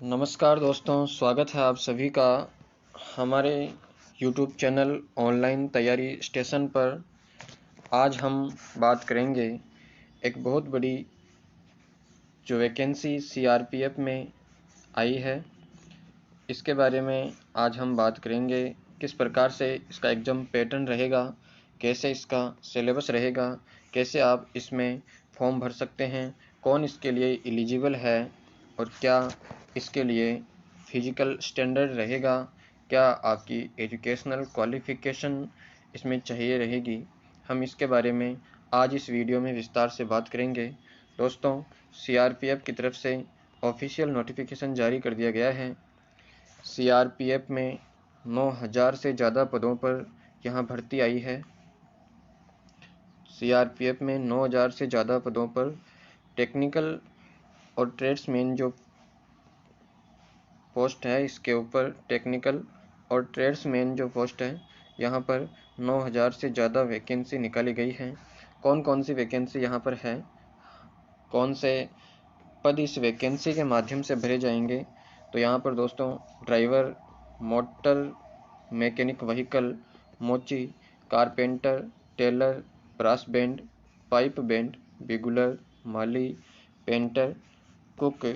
नमस्कार दोस्तों, स्वागत है आप सभी का हमारे YouTube चैनल ऑनलाइन तैयारी स्टेशन पर। आज हम बात करेंगे एक बहुत बड़ी जो वैकेंसी CRPF में आई है, इसके बारे में आज हम बात करेंगे। किस प्रकार से इसका एग्ज़ाम पैटर्न रहेगा, कैसे इसका सिलेबस रहेगा, कैसे आप इसमें फॉर्म भर सकते हैं, कौन इसके लिए एलिजिबल है और क्या इसके लिए फिजिकल स्टैंडर्ड रहेगा, क्या आपकी एजुकेशनल क्वालिफ़िकेशन इसमें चाहिए रहेगी। हम इसके बारे में आज इस वीडियो में विस्तार से बात करेंगे। दोस्तों, CRPF की तरफ से ऑफिशियल नोटिफिकेशन जारी कर दिया गया है। CRPF में 9,000 से ज़्यादा पदों पर यहाँ भर्ती आई है। CRPF में 9,000 से ज़्यादा पदों पर टेक्निकल और ट्रेड्समैन जो पोस्ट है, इसके ऊपर टेक्निकल और ट्रेड्समैन जो पोस्ट है, यहाँ पर 9,000 से ज़्यादा वैकेंसी निकाली गई है। कौन कौन सी वैकेंसी यहाँ पर है, कौन से पद इस वैकेंसी के माध्यम से भरे जाएंगे, तो यहाँ पर दोस्तों ड्राइवर, मोटर मैकेनिक व्हीकल, मोची, carpenter, tailor, brass band, pipe band, bugler, माली, पेंटर, कुक,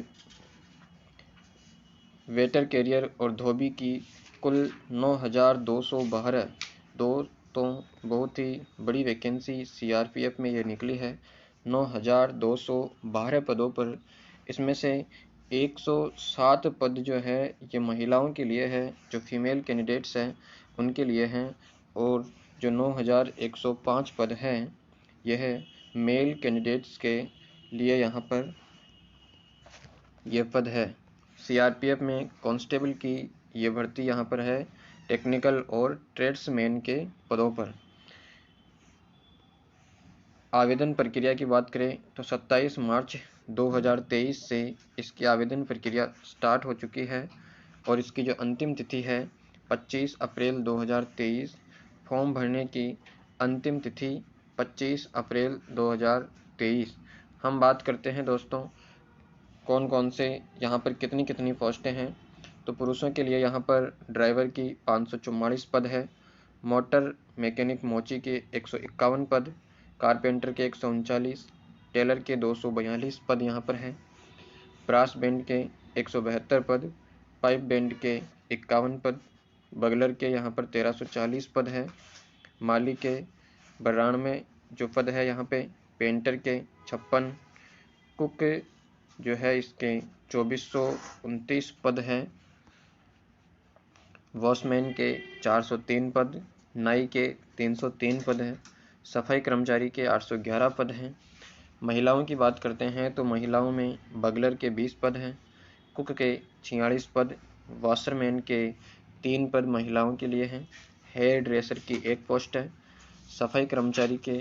वेटर कैरियर और धोबी की कुल 9,212 तो बहुत ही बड़ी वैकेंसी CRPF में ये निकली है। 9,212 पदों पर इसमें से 107 पद जो है ये महिलाओं के लिए है, जो फीमेल कैंडिडेट्स हैं उनके लिए हैं, और जो 9,105 पद हैं यह मेल कैंडिडेट्स के लिए यहाँ पर यह पद है। CRPF में कांस्टेबल की ये भर्ती यहाँ पर है, टेक्निकल और ट्रेड्समैन के पदों पर। आवेदन प्रक्रिया की बात करें तो 27 मार्च 2023 से इसकी आवेदन प्रक्रिया स्टार्ट हो चुकी है और इसकी जो अंतिम तिथि है 25 अप्रैल 2023। फॉर्म भरने की अंतिम तिथि 25 अप्रैल 2023। हम बात करते हैं दोस्तों कौन कौन से यहाँ पर कितनी कितनी पोस्टें हैं। तो पुरुषों के लिए यहाँ पर ड्राइवर की 544 पद है, मोटर मैकेनिक मोची के 151 पद, कारपेंटर के 139, टेलर के 242 पद यहाँ पर हैं, ब्रास बैंड के 172 पद, पाइप बैंड के 51 पद, बगलर के यहाँ पर 1340 पद है, माली के 92 जो पद है यहाँ पे, पेंटर के 56, कुक जो है इसके 2429 पद हैं, वॉचमैन के 403 पद, नाई के 303 पद हैं, सफाई कर्मचारी के 811 पद हैं। महिलाओं की बात करते हैं तो महिलाओं में बगलर के 20 पद हैं, कुक के 46 पद, वॉशरमैन के 3 पद महिलाओं के लिए हैं, हेयर ड्रेसर की 1 पोस्ट है, सफाई कर्मचारी के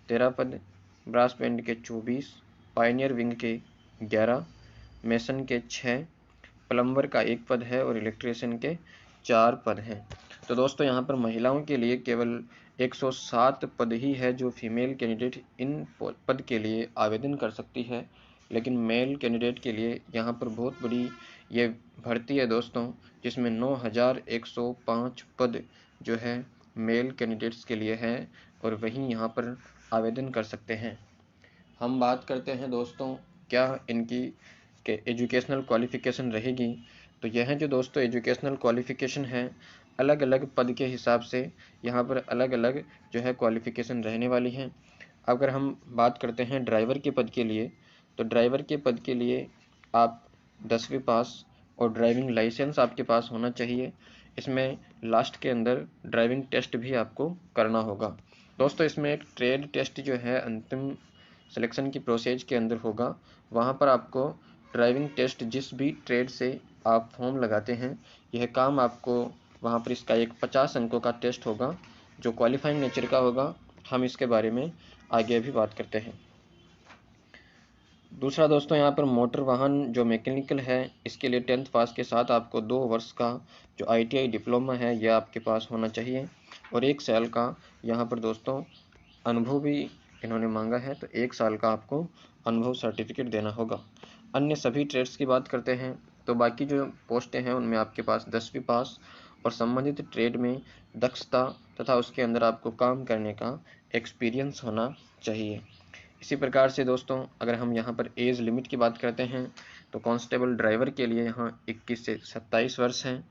13 पद, ब्रास बैंड के 24, पायनियर विंग के 11, मेसन के 6, प्लम्बर का 1 पद है और इलेक्ट्रीशियन के 4 पद हैं। तो दोस्तों यहाँ पर महिलाओं के लिए केवल 107 पद ही है जो फीमेल कैंडिडेट इन पद के लिए आवेदन कर सकती है, लेकिन मेल कैंडिडेट के लिए यहाँ पर बहुत बड़ी ये भर्ती है दोस्तों, जिसमें 9,105 पद जो है मेल कैंडिडेट्स के लिए है और वहीं यहाँ पर आवेदन कर सकते हैं। हम बात करते हैं दोस्तों क्या इनकी के एजुकेशनल क्वालिफ़िकेशन रहेगी। तो यह जो दोस्तों एजुकेशनल क्वालिफ़िकेशन है, अलग अलग पद के हिसाब से यहाँ पर अलग अलग जो है क्वालिफ़िकेशन रहने वाली हैं। अगर हम बात करते हैं ड्राइवर के पद के लिए, तो ड्राइवर के पद के लिए आप 10वीं पास और ड्राइविंग लाइसेंस आपके पास होना चाहिए। इसमें लास्ट के अंदर ड्राइविंग टेस्ट भी आपको करना होगा। दोस्तों इसमें एक ट्रेड टेस्ट जो है अंतिम सिलेक्शन की प्रोसेस के अंदर होगा। वहाँ पर आपको ड्राइविंग टेस्ट जिस भी ट्रेड से आप फॉर्म लगाते हैं, यह काम आपको वहाँ पर इसका एक 50 अंकों का टेस्ट होगा जो क्वालिफाइंग नेचर का होगा। हम इसके बारे में आगे भी बात करते हैं। दूसरा दोस्तों यहाँ पर मोटर वाहन जो मैकेनिकल है, इसके लिए 10th पास के साथ आपको 2 वर्ष का जो ITI डिप्लोमा है यह आपके पास होना चाहिए और 1 साल का यहाँ पर दोस्तों अनुभव भी इन्होंने मांगा है, तो 1 साल का आपको अनुभव सर्टिफिकेट देना होगा। अन्य सभी ट्रेड्स की बात करते हैं तो बाकी जो पोस्टें हैं उनमें आपके पास 10वीं पास और संबंधित ट्रेड में दक्षता तथा उसके अंदर आपको काम करने का एक्सपीरियंस होना चाहिए। इसी प्रकार से दोस्तों अगर हम यहाँ पर एज लिमिट की बात करते हैं तो कांस्टेबल ड्राइवर के लिए यहाँ 21 से 27 वर्ष हैं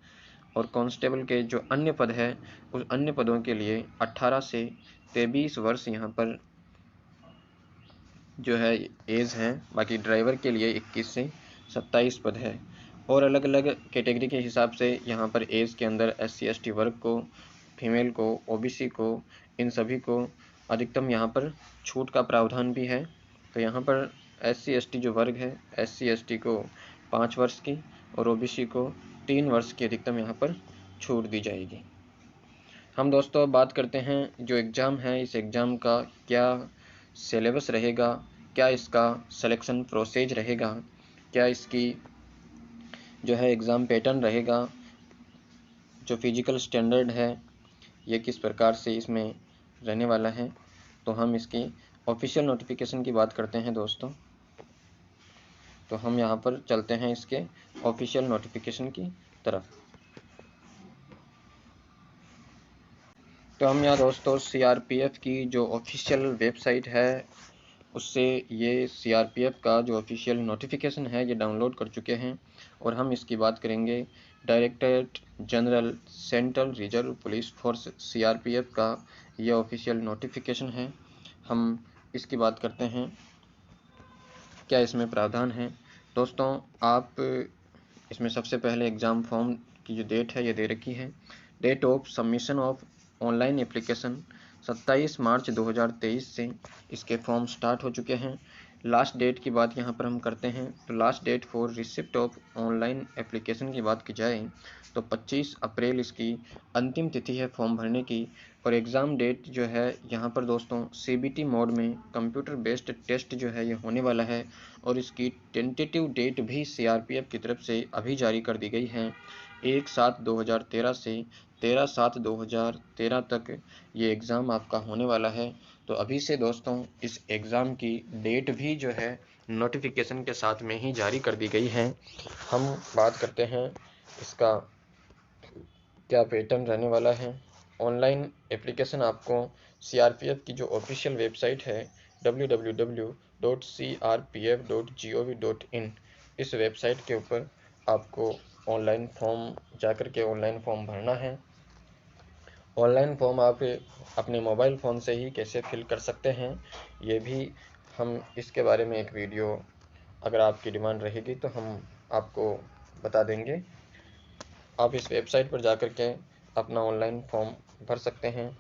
और कांस्टेबल के जो अन्य पद है उस अन्य पदों के लिए 18 से 23 वर्ष यहाँ पर जो है एज है। बाकी ड्राइवर के लिए 21 से 27 पद है और अलग अलग कैटेगरी के हिसाब से यहाँ पर एज के अंदर SC ST वर्ग को, फीमेल को, OBC को, इन सभी को अधिकतम यहाँ पर छूट का प्रावधान भी है। तो यहाँ पर SC ST जो वर्ग है SC ST को 5 वर्ष की और OBC को 3 वर्ष की अधिकतम यहाँ पर छूट दी जाएगी। हम दोस्तों अब बात करते हैं जो एग्ज़ाम है, इस एग्ज़ाम का क्या सिलेबस रहेगा, क्या इसका सिलेक्शन प्रोसेस रहेगा, क्या इसकी जो है एग्ज़ाम पैटर्न रहेगा, जो फिजिकल स्टैंडर्ड है ये किस प्रकार से इसमें रहने वाला है। तो हम इसकी ऑफिशियल नोटिफिकेशन की बात करते हैं दोस्तों। तो हम यहाँ पर चलते हैं इसके ऑफिशियल नोटिफिकेशन की तरफ। तो हम यहाँ दोस्तों CRPF की जो ऑफिशियल वेबसाइट है उससे ये CRPF का जो ऑफिशियल नोटिफिकेशन है ये डाउनलोड कर चुके हैं और हम इसकी बात करेंगे। Directorate general central reserve police force CRPF का यह ऑफिशियल नोटिफिकेशन है। हम इसकी बात करते हैं क्या इसमें प्रावधान है। दोस्तों आप इसमें सबसे पहले एग्ज़ाम फॉर्म की जो डेट है ये दे रखी है। Date of submission of online application 27 March 2023 से इसके फॉर्म स्टार्ट हो चुके हैं। लास्ट डेट की बात यहाँ पर हम करते हैं तो last date for receipt of online application की बात की जाए तो 25 अप्रैल इसकी अंतिम तिथि है फॉर्म भरने की। और एग्ज़ाम डेट जो है यहाँ पर दोस्तों CBT मोड में कंप्यूटर बेस्ड टेस्ट जो है ये होने वाला है और इसकी टेंटेटिव डेट भी CRPF की तरफ से अभी जारी कर दी गई है। 1/7/2013 से 13/7/2013 तक ये एग्ज़ाम आपका होने वाला है। तो अभी से दोस्तों इस एग्ज़ाम की डेट भी जो है नोटिफिकेशन के साथ में ही जारी कर दी गई है। हम बात करते हैं इसका क्या पैटर्न रहने वाला है। ऑनलाइन एप्लीकेशन आपको CRPF की जो ऑफिशियल वेबसाइट है www.crpf.gov.in इस वेबसाइट के ऊपर आपको ऑनलाइन फॉर्म जाकर के ऑनलाइन फॉर्म भरना है। ऑनलाइन फॉर्म आप अपने मोबाइल फ़ोन से ही कैसे फिल कर सकते हैं ये भी हम इसके बारे में एक वीडियो अगर आपकी डिमांड रहेगी तो हम आपको बता देंगे। आप इस वेबसाइट पर जाकर के अपना ऑनलाइन फॉर्म भर सकते हैं।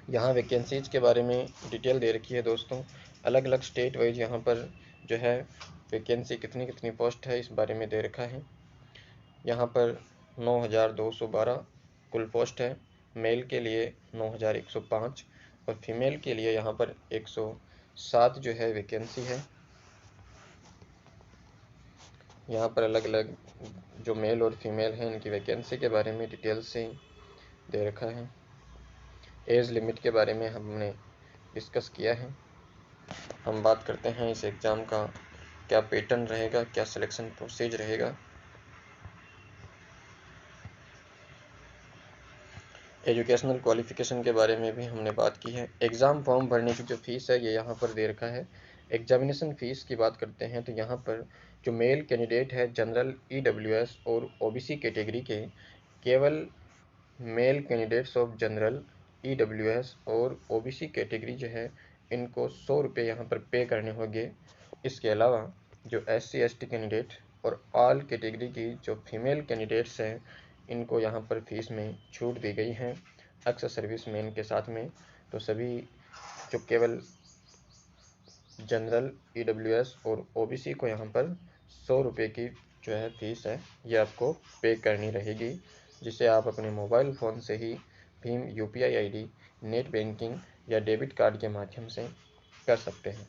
यहाँ वैकेंसीज़ के बारे में डिटेल दे रखी है दोस्तों। अलग अलग स्टेट वाइज यहाँ पर जो है वैकेंसी कितनी कितनी पोस्ट है इस बारे में दे रखा है। यहाँ पर 9,212 कुल पोस्ट है। मेल के लिए 9,105 और फीमेल के लिए यहाँ पर 107 जो है वैकेंसी है। यहाँ पर अलग अलग जो मेल और फीमेल हैं इनकी वैकेंसी के बारे में डिटेल से दे रखा है। एज लिमिट के बारे में हमने डिस्कस किया है। हम बात करते हैं इस एग्ज़ाम का क्या पैटर्न रहेगा, क्या सिलेक्शन प्रोसीजर रहेगा। एजुकेशनल क्वालिफ़िकेशन के बारे में भी हमने बात की है। एग्ज़ाम फॉर्म भरने की जो फ़ीस है ये यहाँ पर दे रखा है। एग्जामिनेशन फ़ीस की बात करते हैं तो यहाँ पर जो मेल कैंडिडेट है जनरल EWS और OBC कैटेगरी के केवल male candidates of general EWS और OBC कैटेगरी जो है इनको 100 रुपये यहाँ पर पे करने होंगे। इसके अलावा जो SC ST कैंडिडेट और ऑल कैटेगरी की जो फीमेल कैंडिडेट्स हैं इनको यहाँ पर फीस में छूट दी गई है एक्स सर्विस मैन के साथ में। तो सभी जो केवल जनरल EWS और OBC को यहाँ पर 100 रुपये की जो है फीस है ये आपको पे करनी रहेगी, जिसे आप अपने मोबाइल फ़ोन से ही भीम UPI ID, नेट बैंकिंग या डेबिट कार्ड के माध्यम से कर सकते हैं।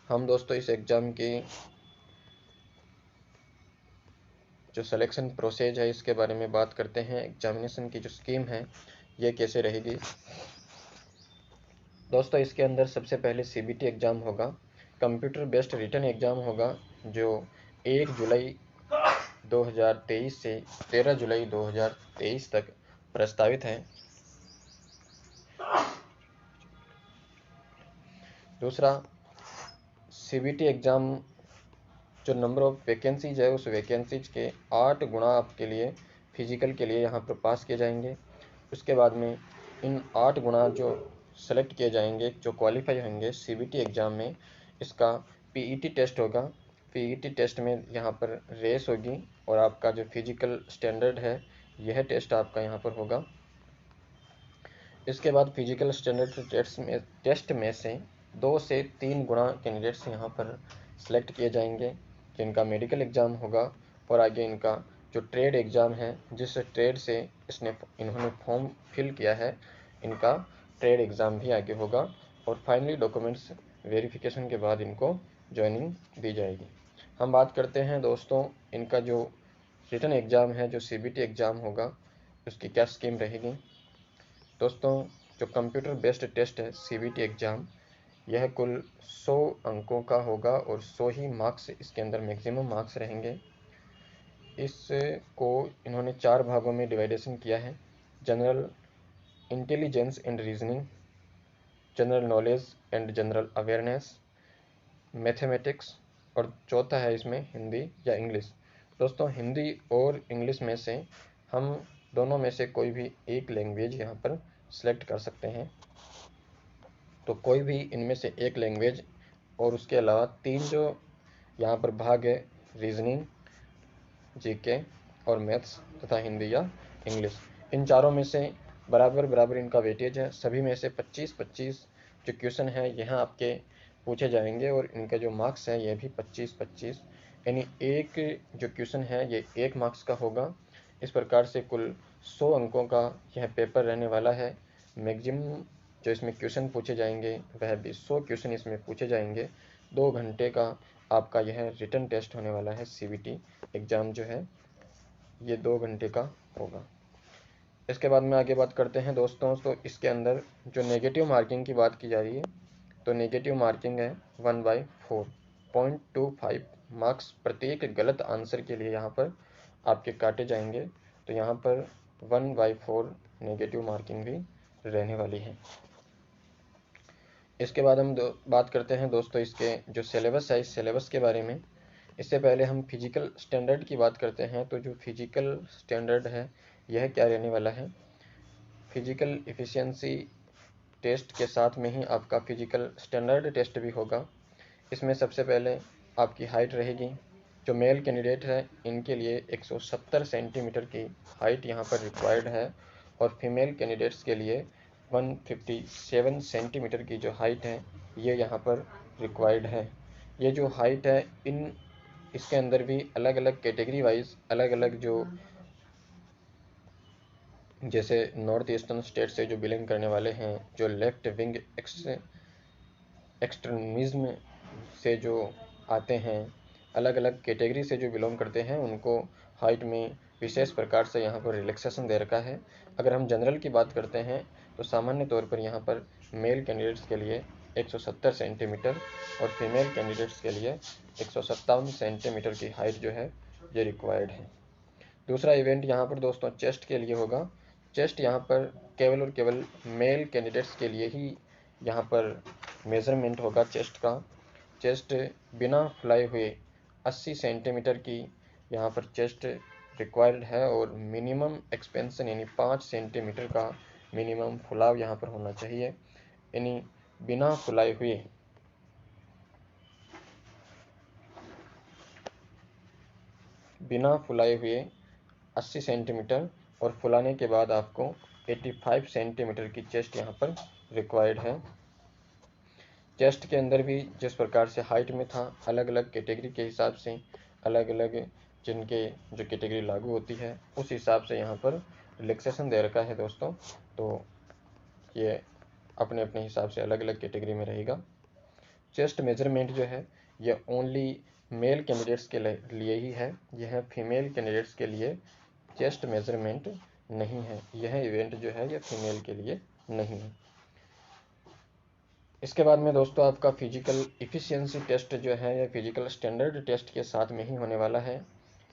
हम दोस्तों इस एग्ज़ाम की जो सिलेक्शन प्रोसेस है इसके बारे में बात करते हैं। एग्जामिनेशन की जो स्कीम है ये कैसे रहेगी। दोस्तों इसके अंदर सबसे पहले CBT एग्ज़ाम होगा। कंप्यूटर बेस्ड रिटन एग्ज़ाम होगा जो 1 जुलाई 2023 से 13 जुलाई 2023 तक प्रस्तावित है। दूसरा, सीबीटी एग्ज़ाम जो नंबर ऑफ वैकेंसीज है उस वैकेंसीज के 8 गुना आपके लिए फिजिकल के लिए यहाँ पर पास किए जाएंगे। उसके बाद में इन 8 गुना जो सेलेक्ट किए जाएंगे, जो क्वालिफाई होंगे सीबीटी एग्ज़ाम में, इसका पीईटी टेस्ट होगा। पीईटी टेस्ट में यहाँ पर रेस होगी और आपका जो फिजिकल स्टैंडर्ड है यह टेस्ट आपका यहाँ पर होगा। इसके बाद फिजिकल स्टैंडर्ड टेस्ट में से 2 से 3 गुना कैंडिडेट्स यहाँ पर सेलेक्ट किए जाएंगे जिनका मेडिकल एग्ज़ाम होगा, और आगे इनका जो ट्रेड एग्ज़ाम है, जिस ट्रेड से इन्होंने फॉर्म फिल किया है, इनका ट्रेड एग्ज़ाम भी आगे होगा, और फाइनली डॉक्यूमेंट्स वेरिफिकेशन के बाद इनको ज्वाइनिंग दी जाएगी। हम बात करते हैं दोस्तों इनका जो रिटन एग्ज़ाम है, जो सीबीटी एग्ज़ाम होगा, उसकी क्या स्कीम रहेगी। दोस्तों, जो कंप्यूटर बेस्ड टेस्ट है सीबीटी एग्ज़ाम, यह कुल 100 अंकों का होगा और 100 ही मार्क्स इसके अंदर मैक्सिमम मार्क्स रहेंगे। इसको इन्होंने 4 भागों में डिवाइडेशन किया है: general intelligence and reasoning, general knowledge and general awareness, mathematics, और चौथा है इसमें हिंदी या इंग्लिश। दोस्तों, हिंदी और इंग्लिश में से हम दोनों में से कोई भी एक लैंग्वेज यहाँ पर सेलेक्ट कर सकते हैं। तो कोई भी इनमें से एक लैंग्वेज, और उसके अलावा 3 जो यहाँ पर भाग है, रीजनिंग, जीके और मैथ्स तथा हिंदी या इंग्लिश, इन चारों में से बराबर बराबर इनका वेटेज है। सभी में से 25-25 जो क्वेश्चन है यहाँ आपके पूछे जाएंगे, और इनका जो मार्क्स है यह भी 25-25, यानी एक जो क्वेश्चन है ये 1 मार्क्स का होगा। इस प्रकार से कुल 100 अंकों का यह पेपर रहने वाला है। मैक्सिमम जो इसमें क्वेश्चन पूछे जाएंगे वह भी 100 क्वेश्चन इसमें पूछे जाएंगे। 2 घंटे का आपका यह रिटन टेस्ट होने वाला है। सीबीटी एग्ज़ाम जो है ये 2 घंटे का होगा। इसके बाद में आगे बात करते हैं दोस्तों, तो इसके अंदर जो नेगेटिव मार्किंग की बात की जा रही है, तो नेगेटिव मार्किंग है 1/4, 0.25 मार्क्स प्रत्येक गलत आंसर के लिए यहाँ पर आपके काटे जाएंगे। तो यहाँ पर 1/4 नेगेटिव मार्किंग भी रहने वाली है। इसके बाद हम बात करते हैं दोस्तों इसके जो सिलेबस है, इस सिलेबस के बारे में। इससे पहले हम फिजिकल स्टैंडर्ड की बात करते हैं। तो जो फिजिकल स्टैंडर्ड है यह क्या रहने वाला है। फिजिकल एफिशिएंसी टेस्ट के साथ में ही आपका फिजिकल स्टैंडर्ड टेस्ट भी होगा। इसमें सबसे पहले आपकी हाइट रहेगी। जो मेल कैंडिडेट है इनके लिए 170 सेंटीमीटर की हाइट यहाँ पर रिक्वायर्ड है, और फीमेल कैंडिडेट्स के लिए 157 सेंटीमीटर की जो हाइट है ये यहाँ पर रिक्वायर्ड है। ये जो हाइट है इसके अंदर भी अलग अलग कैटेगरी वाइज अलग अलग, जो जैसे नॉर्थ ईस्टर्न स्टेट से जो बिलोंग करने वाले हैं, जो लेफ्ट विंग एक्सट्रीमिज्म से जो आते हैं, अलग अलग कैटेगरी से जो बिलोंग करते हैं, उनको हाइट में विशेष प्रकार से यहाँ पर रिलैक्सेशन दे रखा है। अगर हम जनरल की बात करते हैं तो सामान्य तौर पर यहाँ पर मेल कैंडिडेट्स के लिए 170 सेंटीमीटर और फीमेल कैंडिडेट्स के लिए 157 सेंटीमीटर की हाइट जो है ये रिक्वायर्ड है। दूसरा इवेंट यहाँ पर दोस्तों चेस्ट के लिए होगा। चेस्ट यहाँ पर केवल और केवल मेल कैंडिडेट्स के लिए ही यहाँ पर मेज़रमेंट होगा चेस्ट का। चेस्ट बिना फुलाए हुए 80 सेंटीमीटर की यहाँ पर चेस्ट रिक्वायर्ड है, और मिनिमम एक्सपेंशन यानी 5 सेंटीमीटर का मिनिमम फुलाव यहाँ पर होना चाहिए, यानी बिना फुलाए हुए 80 सेंटीमीटर, और फुलाने के बाद आपको 85 सेंटीमीटर की चेस्ट यहाँ पर रिक्वायर्ड है। चेस्ट के अंदर भी जिस प्रकार से हाइट में था, अलग अलग कैटेगरी के हिसाब से अलग अलग जिनके जो कैटेगरी लागू होती है उस हिसाब से यहाँ पर रिलैक्सेशन दे रखा है दोस्तों। तो ये अपने अपने हिसाब से अलग अलग कैटेगरी में रहेगा। चेस्ट मेजरमेंट जो है यह ओनली मेल कैंडिडेट्स के लिए ही है, यह फीमेल कैंडिडेट्स के लिए चेस्ट मेजरमेंट नहीं है। यह इवेंट जो है यह फीमेल के लिए नहीं है। इसके बाद में दोस्तों आपका फिजिकल इफ़िशियंसी टेस्ट जो है या फिजिकल स्टैंडर्ड टेस्ट के साथ में ही होने वाला है,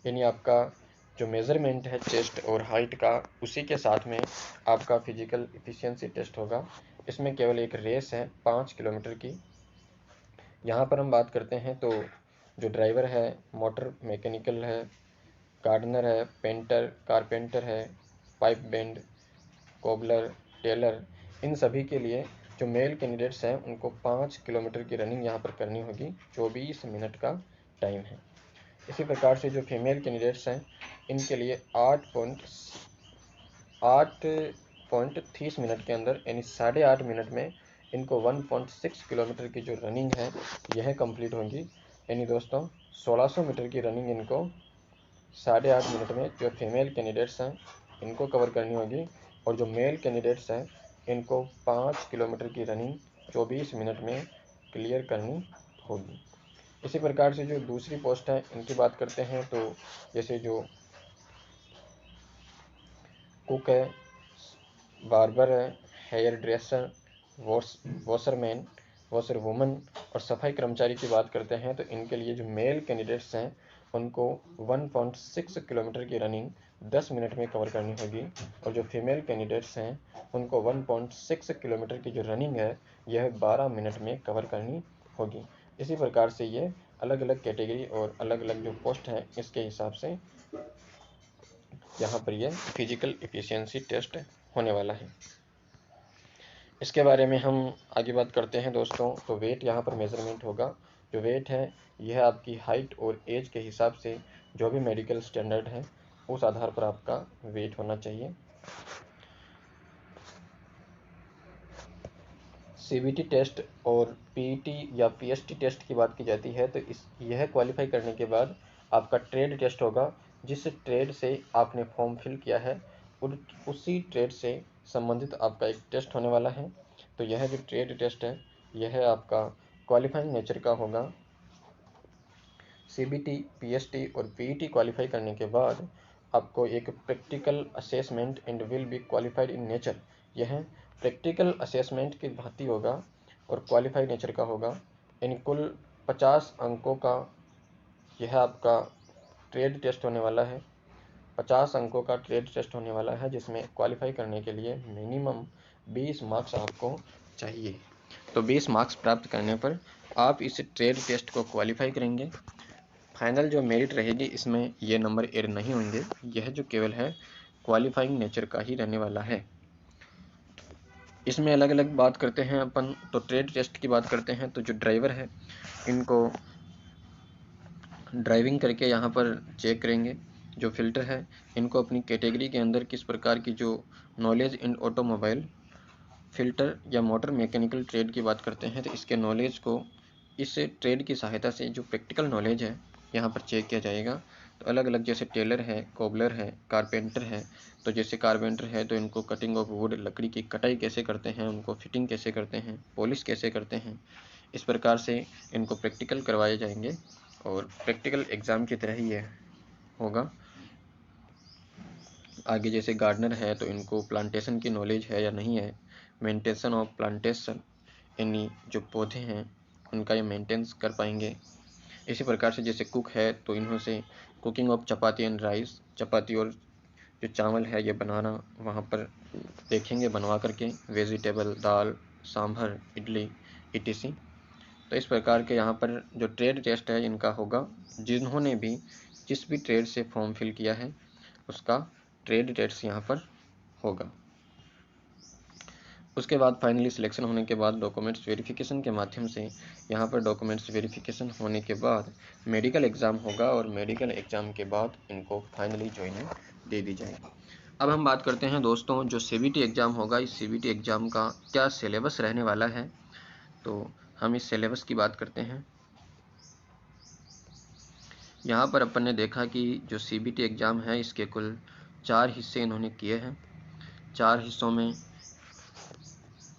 यानी आपका जो मेज़रमेंट है चेस्ट और हाइट का, उसी के साथ में आपका फिजिकल इफ़िशियंसी टेस्ट होगा। इसमें केवल एक रेस है 5 किलोमीटर की। यहाँ पर हम बात करते हैं तो जो ड्राइवर है, मोटर मैकेनिकल है, गार्डनर है, पेंटर, कारपेंटर है, पाइप बैंड, कोबलर, टेलर, इन सभी के लिए जो मेल कैंडिडेट्स हैं उनको 5 किलोमीटर की रनिंग यहाँ पर करनी होगी। 24 मिनट का टाइम है। इसी प्रकार से जो फीमेल कैंडिडेट्स हैं इनके लिए 8.30 मिनट के अंदर, यानी 8.5 मिनट में इनको 1.6 किलोमीटर की जो रनिंग है यह कंप्लीट होगी। यानी दोस्तों 1600 मीटर की रनिंग इनको 8.5 मिनट में जो फीमेल कैंडिडेट्स हैं इनको कवर करनी होगी, और जो मेल कैंडिडेट्स हैं इनको 5 किलोमीटर की रनिंग 24 मिनट में क्लियर करनी होगी। इसी प्रकार से जो दूसरी पोस्ट है इनकी बात करते हैं तो जैसे जो कुक है, बार्बर है, hairdresser, washerman, washer woman और सफाई कर्मचारी की बात करते हैं तो इनके लिए जो मेल कैंडिडेट्स हैं उनको 1.6 किलोमीटर की रनिंग 10 मिनट में कवर करनी होगी, और जो फीमेल कैंडिडेट्स हैं उनको 1.6 किलोमीटर की जो रनिंग है यह 12 मिनट में कवर करनी होगी। इसी प्रकार से ये अलग अलग कैटेगरी और अलग अलग जो पोस्ट है इसके हिसाब से यहाँ पर यह फिजिकल एफिशिएंसी टेस्ट होने वाला है। इसके बारे में हम आगे बात करते हैं दोस्तों। तो वेट यहाँ पर मेज़रमेंट होगा। जो वेट है यह आपकी हाइट और एज के हिसाब से जो भी मेडिकल स्टैंडर्ड है उस आधार पर आपका वेट होना चाहिए। सीबीटी टेस्ट और पीईटी या पीएसटी टेस्ट की बात की जाती है तो यह क्वालिफाई करने के बाद आपका ट्रेड टेस्ट होगा। जिस ट्रेड से आपने फॉर्म फिल किया है उसी ट्रेड से संबंधित आपका एक टेस्ट होने वाला है। तो यह जो ट्रेड टेस्ट है यह आपका क्वालिफाइंग नेचर का होगा। सीबीटी, पीएसटी और पीईटी क्वालिफाई करने के बाद आपको एक practical assessment and will be qualified in nature, यह प्रैक्टिकल असेसमेंट की भांति होगा और क्वालिफाइड नेचर का होगा। यानी कुल 50 अंकों का यह आपका ट्रेड टेस्ट होने वाला है। 50 अंकों का ट्रेड टेस्ट होने वाला है जिसमें क्वालिफाई करने के लिए मिनिमम 20 मार्क्स आपको चाहिए। तो 20 मार्क्स प्राप्त करने पर आप इस ट्रेड टेस्ट को क्वालिफाई करेंगे। फाइनल जो मेरिट रहेगी इसमें ये नंबर ऐड नहीं होंगे, यह जो केवल है क्वालिफाइंग नेचर का ही रहने वाला है। इसमें अलग अलग बात करते हैं अपन। तो ट्रेड टेस्ट की बात करते हैं तो जो ड्राइवर है इनको ड्राइविंग करके यहाँ पर चेक करेंगे। जो फिल्टर है इनको अपनी कैटेगरी के अंदर किस प्रकार की जो नॉलेज इन ऑटोमोबाइल, फिल्टर या मोटर मैकेनिकल ट्रेड की बात करते हैं तो इसके नॉलेज को इस ट्रेड की सहायता से जो प्रैक्टिकल नॉलेज है यहाँ पर चेक किया जाएगा। तो अलग अलग जैसे टेलर है, कोबलर है, कारपेंटर है, तो जैसे कारपेंटर है तो इनको कटिंग ऑफ वुड, लकड़ी की कटाई कैसे करते हैं, उनको फिटिंग कैसे करते हैं, पॉलिश कैसे करते हैं, इस प्रकार से इनको प्रैक्टिकल करवाए जाएंगे और प्रैक्टिकल एग्ज़ाम की तरह ही यह होगा। आगे जैसे गार्डनर है तो इनको प्लांटेशन की नॉलेज है या नहीं है, मेंटेनेंस ऑफ प्लांटेशन, यानी जो पौधे हैं उनका ये मेंटेनेंस कर पाएंगे। इसी प्रकार से जैसे कुक है तो इन्हों से cooking of chapati and rice, चपाती और जो चावल है ये बनाना वहाँ पर देखेंगे बनवा करके, वेजिटेबल, दाल, सांभर, इडली etc। तो इस प्रकार के यहाँ पर जो ट्रेड टेस्ट है इनका होगा। जिन्होंने भी जिस भी ट्रेड से फॉर्म फिल किया है उसका ट्रेड टेस्ट यहाँ पर होगा। उसके बाद फाइनली सिलेक्शन होने के बाद डॉक्यूमेंट्स वेरिफिकेशन के माध्यम से यहाँ पर डॉक्यूमेंट्स वेरिफिकेशन होने के बाद मेडिकल एग्ज़ाम होगा और मेडिकल एग्ज़ाम के बाद इनको फाइनली ज्वाइनिंग दे दी जाएगी। अब हम बात करते हैं दोस्तों जो सीबीटी एग्ज़ाम होगा, इस सीबीटी एग्ज़ाम का क्या सिलेबस रहने वाला है। तो हम इस सिलेबस की बात करते हैं। यहाँ पर अपन ने देखा कि जो सीबीटी एग्ज़ाम है इसके कुल 4 हिस्से इन्होंने किए हैं। 4 हिस्सों में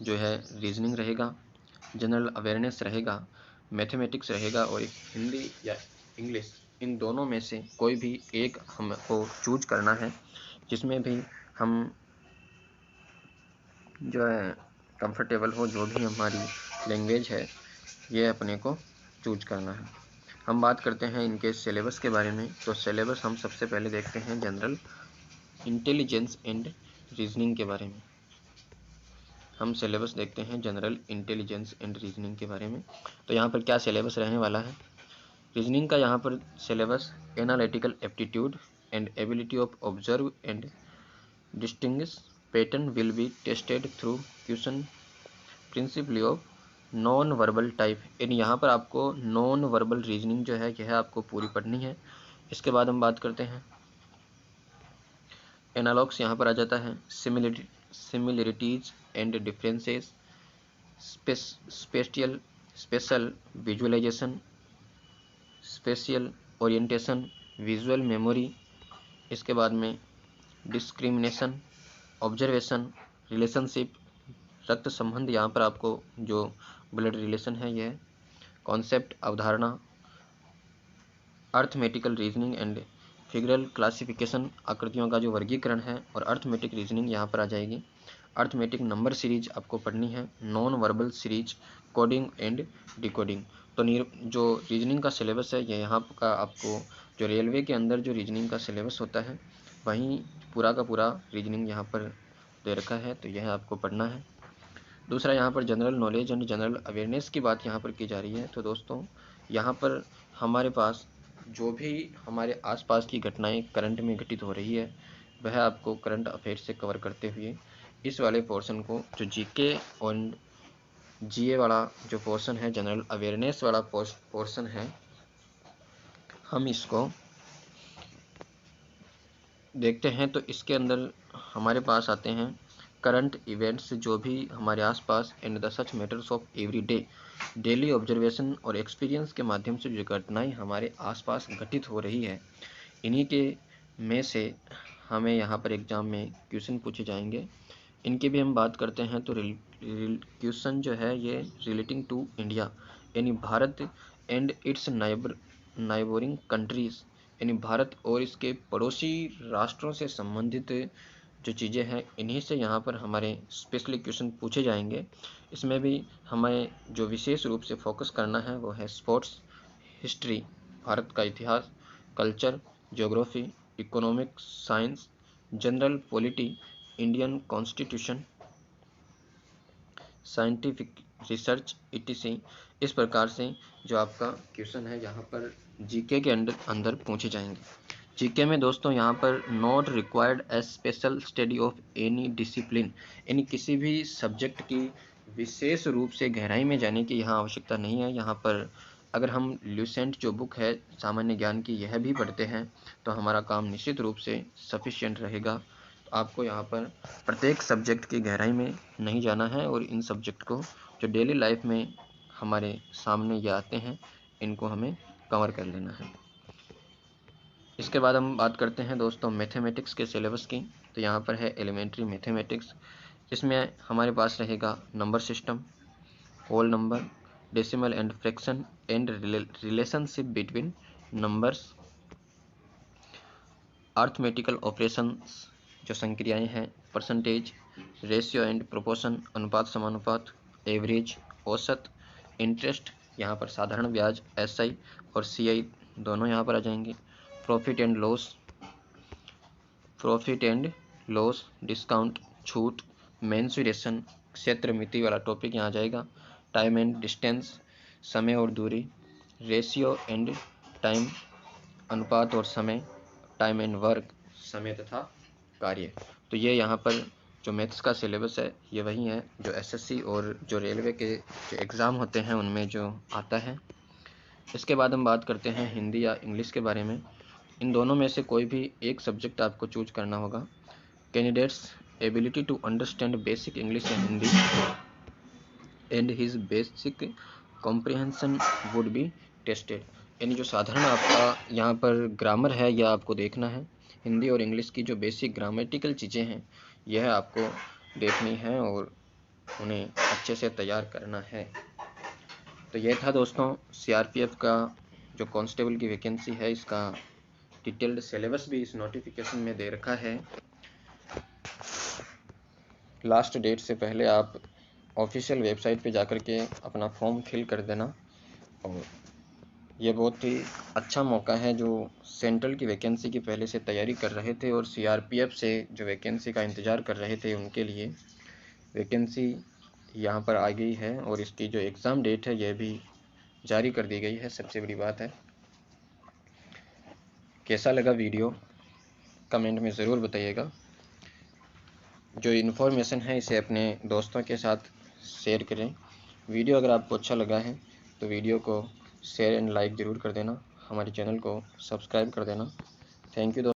जो है रीजनिंग रहेगा, जनरल अवेयरनेस रहेगा, मैथमेटिक्स रहेगा और एक हिंदी या इंग्लिश, इन दोनों में से कोई भी एक हमको चूज करना है जिसमें भी हम जो है कंफर्टेबल हो, जो भी हमारी लैंग्वेज है, ये अपने को चूज करना है। हम बात करते हैं इनके सिलेबस के बारे में। तो सिलेबस हम सबसे पहले देखते हैं जनरल इंटेलिजेंस एंड रीजनिंग के बारे में। हम सिलेबस देखते हैं जनरल इंटेलिजेंस एंड रीजनिंग के बारे में। तो यहाँ पर क्या सिलेबस रहने वाला है? रीजनिंग का यहाँ पर syllabus analytical aptitude and ability of observe and distinguish pattern will be tested through question principally of non verbal type. इन यहाँ पर आपको नॉन वर्बल रीजनिंग जो है यह आपको पूरी पढ़नी है। इसके बाद हम बात करते हैं एनालॉग्स, यहाँ पर आ जाता है similarities and differences, special visualization, spatial orientation, visual memory. इसके बाद में डिस्क्रिमिनेशन, ऑब्जर्वेशन, रिलेशनशिप, रक्त संबंध, यहाँ पर आपको जो ब्लड रिलेशन है यह, कॉन्सेप्ट अवधारणा, arithmetical reasoning and figural classification, आकृतियों का जो वर्गीकरण है, और अर्थमेटिक रीजनिंग यहाँ पर आ जाएगी। अर्थमेटिक नंबर सीरीज आपको पढ़नी है, non verbal series, coding and decoding. तो जो रीजनिंग का सिलेबस है ये यहाँ का आपको जो रेलवे के अंदर जो रीजनिंग का सिलेबस होता है वहीं पूरा का पूरा रीजनिंग यहाँ पर दे रखा है, तो यह आपको पढ़ना है। दूसरा यहाँ पर general knowledge and general awareness की बात यहाँ पर की जा रही है। तो दोस्तों यहाँ पर हमारे पास जो भी हमारे आसपास की घटनाएं करंट में घटित हो रही है वह आपको करंट अफेयर से कवर करते हुए इस वाले पोर्शन को, जो जीके और जीए वाला जो पोर्शन है, जनरल अवेयरनेस वाला पोर्शन है, हम इसको देखते हैं। तो इसके अंदर हमारे पास आते हैं करंट इवेंट्स जो भी हमारे आसपास and the such matters of every day, daily observation और एक्सपीरियंस के माध्यम से जो घटनाएं हमारे आसपास घटित हो रही है, इन्हीं के में से हमें यहाँ पर एग्जाम में क्वेश्चन पूछे जाएंगे। इनकी भी हम बात करते हैं तो क्वेश्चन जो है ये रिलेटिंग टू इंडिया यानी Bharat and it's neighbouring countries, यानी भारत और इसके पड़ोसी राष्ट्रों से संबंधित जो चीज़ें हैं इन्हीं से यहाँ पर हमारे स्पेशली क्वेश्चन पूछे जाएंगे। इसमें भी हमें जो विशेष रूप से फोकस करना है वो है स्पोर्ट्स, हिस्ट्री, भारत का इतिहास, culture, geography, economic science, general polity, Indian constitution, scientific research etc। इस प्रकार से जो आपका क्वेश्चन है यहाँ पर जीके के अंदर पूछे जाएंगे। जीके में दोस्तों यहाँ पर not required A special study of any discipline, यानी किसी भी सब्जेक्ट की विशेष रूप से गहराई में जाने की यहाँ आवश्यकता नहीं है। यहाँ पर अगर हम ल्यूसेंट जो बुक है सामान्य ज्ञान की यह भी पढ़ते हैं तो हमारा काम निश्चित रूप से सफिशिएंट रहेगा। आपको यहाँ पर प्रत्येक सब्जेक्ट की गहराई में नहीं जाना है और इन सब्जेक्ट को जो डेली लाइफ में हमारे सामने ये आते हैं इनको हमें कवर कर लेना है। इसके बाद हम बात करते हैं दोस्तों मैथमेटिक्स के सिलेबस की। तो यहाँ पर है एलिमेंट्री मैथमेटिक्स, इसमें हमारे पास रहेगा number system, whole number, decimal and fraction and relationship between numbers, arithmetical operations जो संक्रियाएं हैं, परसेंटेज, रेशियो एंड प्रोपोर्शन, अनुपात समानुपात, एवरेज, औसत, इंटरेस्ट, यहाँ पर साधारण ब्याज, एसआई और सीआई दोनों यहाँ पर आ जाएंगे, प्रॉफिट एंड लॉस, डिस्काउंट, छूट, मेंसुरेशन, क्षेत्र मिति वाला टॉपिक यहाँ आ जाएगा, टाइम एंड डिस्टेंस, समय और दूरी, रेशियो एंड टाइम, अनुपात और समय, टाइम एंड वर्क, समय तथा कार्य। तो ये यहाँ पर जो मैथ्स का सिलेबस है ये वही है जो एसएससी और जो रेलवे के जो एग्ज़ाम होते हैं उनमें जो आता है। इसके बाद हम बात करते हैं हिंदी या इंग्लिश के बारे में। इन दोनों में से कोई भी एक सब्जेक्ट आपको चूज करना होगा। Candidates ability to understand basic English and Hindi and his basic comprehension would be tested, यानी जो साधारण आपका यहाँ पर ग्रामर है यह आपको देखना है। हिंदी और इंग्लिश की जो बेसिक ग्रामेटिकल चीज़ें हैं यह आपको देखनी है और उन्हें अच्छे से तैयार करना है। तो यह था दोस्तों सीआरपीएफ का जो कांस्टेबल की वैकेंसी है इसका डिटेल्ड सिलेबस भी इस नोटिफिकेशन में दे रखा है। लास्ट डेट से पहले आप ऑफिशियल वेबसाइट पे जाकर के अपना फॉर्म फिल कर देना। और ये बहुत ही अच्छा मौका है जो सेंट्रल की वैकेंसी की पहले से तैयारी कर रहे थे और सीआरपीएफ से जो वैकेंसी का इंतज़ार कर रहे थे उनके लिए वैकेंसी यहाँ पर आ गई है और इसकी जो एग्ज़ाम डेट है यह भी जारी कर दी गई है। सबसे बड़ी बात है। कैसा लगा वीडियो कमेंट में ज़रूर बताइएगा। जो इन्फॉर्मेशन है इसे अपने दोस्तों के साथ शेयर करें। वीडियो अगर आपको अच्छा लगा है तो वीडियो को शेयर एंड लाइक ज़रूर कर देना। हमारे चैनल को सब्सक्राइब कर देना। थैंक यू दोस्तों।